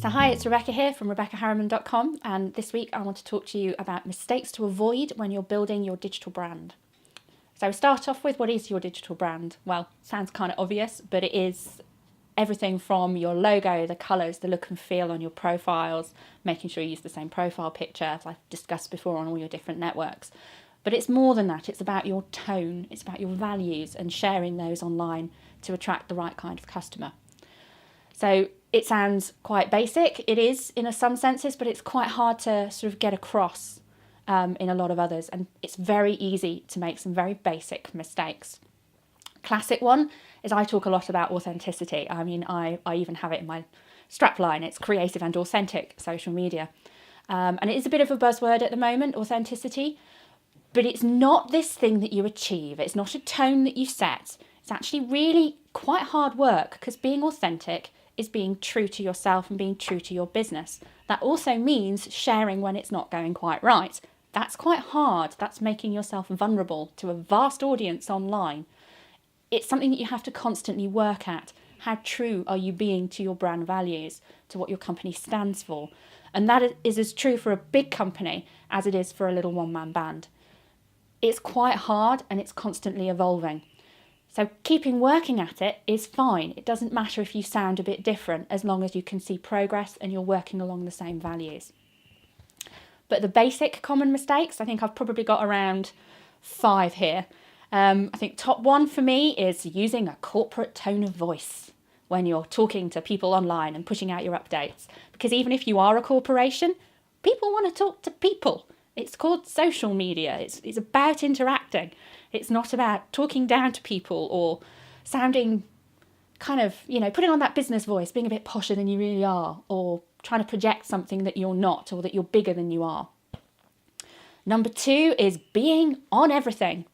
So hi, it's Rebekah here from RebekahHarriman.com, and this week I want to talk to you about mistakes to avoid when you're building your digital brand. So start off with, what is your digital brand? Well, sounds kind of obvious, but it is everything from your logo, the colours, the look and feel on your profiles, making sure you use the same profile picture as I've discussed before on all your different networks. But it's more than that. It's about your tone, it's about your values and sharing those online to attract the right kind of customer. So it sounds quite basic. It is in some senses, but it's quite hard to sort of get across in a lot of others. And it's very easy to make some very basic mistakes. Classic one is I talk a lot about authenticity. I mean, I even have it in my strapline. It's creative and authentic social media. And it is a bit of a buzzword at the moment, authenticity. But it's not this thing that you achieve. It's not a tone that you set. It's actually really quite hard work, because being authentic is being true to yourself and being true to your business. That also means sharing when it's not going quite right. That's quite hard. That's making yourself vulnerable to a vast audience online. It's something that you have to constantly work at. How true are you being to your brand values, to what your company stands for? And that is as true for a big company as it is for a little one-man band. It's quite hard and it's constantly evolving. So keeping working at it is fine. It doesn't matter if you sound a bit different, as long as you can see progress and you're working along the same values. But the basic common mistakes, I think I've probably got around 5 here. I think top one for me is using a corporate tone of voice when you're talking to people online and pushing out your updates. Because even if you are a corporation, people want to talk to people. It's called social media. It's about interacting. It's not about talking down to people or sounding kind of, putting on that business voice, being a bit posher than you really are, or trying to project something that you're not, or that you're bigger than you are. Number 2 is being on everything.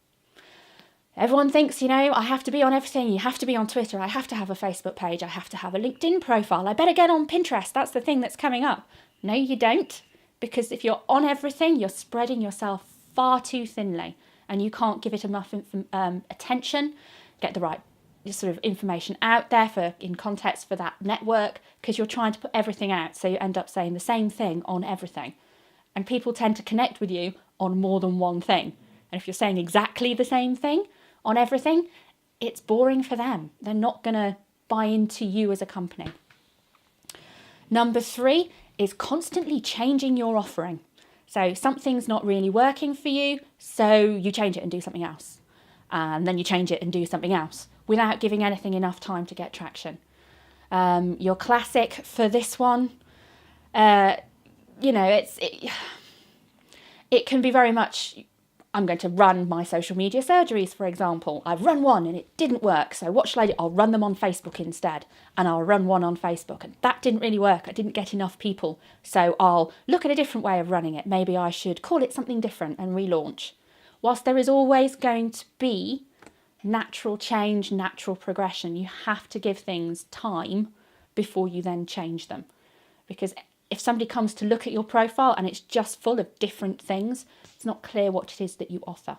Everyone thinks, I have to be on everything. You have to be on Twitter. I have to have a Facebook page. I have to have a LinkedIn profile. I better get on Pinterest. That's the thing that's coming up. No, you don't. Because if you're on everything, you're spreading yourself far too thinly, and you can't give it enough attention, get the right sort of information out there in context for that network, because you're trying to put everything out. So you end up saying the same thing on everything. And people tend to connect with you on more than one thing. And if you're saying exactly the same thing on everything, it's boring for them. They're not going to buy into you as a company. Number 3 is constantly changing your offering. So something's not really working for you, so you change it and do something else. And then you change it and do something else without giving anything enough time to get traction. Your classic for this one, it can be very much, I'm going to run my social media surgeries, for example. I've run one and it didn't work. So what shall I do? I'll run them on Facebook instead. And I'll run one on Facebook. And that didn't really work. I didn't get enough people. So I'll look at a different way of running it. Maybe I should call it something different and relaunch. Whilst there is always going to be natural change, natural progression, you have to give things time before you then change them. Because if somebody comes to look at your profile and it's just full of different things, it's not clear what it is that you offer.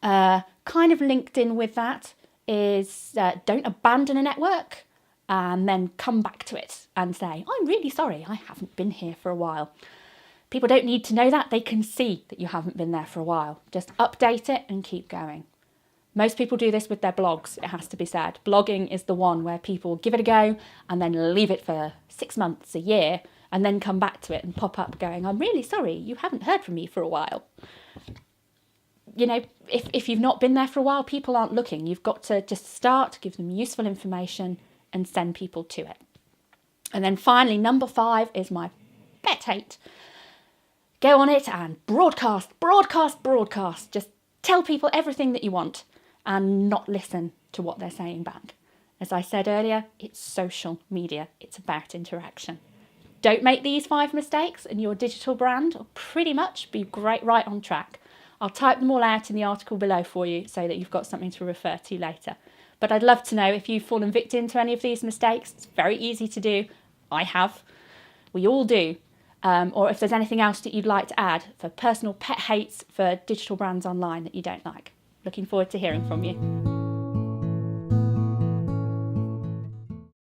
Kind of linked in with that is don't abandon a network and then come back to it and say, I'm really sorry, I haven't been here for a while. People don't need to know that. They can see that you haven't been there for a while. Just update it and keep going. Most people do this with their blogs, it has to be said. Blogging is the one where people give it a go and then leave it for 6 months, a year, and then come back to it and pop up going, I'm really sorry, you haven't heard from me for a while. If you've not been there for a while, people aren't looking. You've got to just start, give them useful information and send people to it. And then finally, number 5 is my pet hate. Go on it and broadcast. Just tell people everything that you want and not listen to what they're saying back. As I said earlier, it's social media. It's about interaction. Don't make these 5 mistakes and your digital brand will pretty much be right on track. I'll type them all out in the article below for you so that you've got something to refer to later. But I'd love to know if you've fallen victim to any of these mistakes. It's very easy to do. I have. We all do. Or if there's anything else that you'd like to add for personal pet hates for digital brands online that you don't like. Looking forward to hearing from you.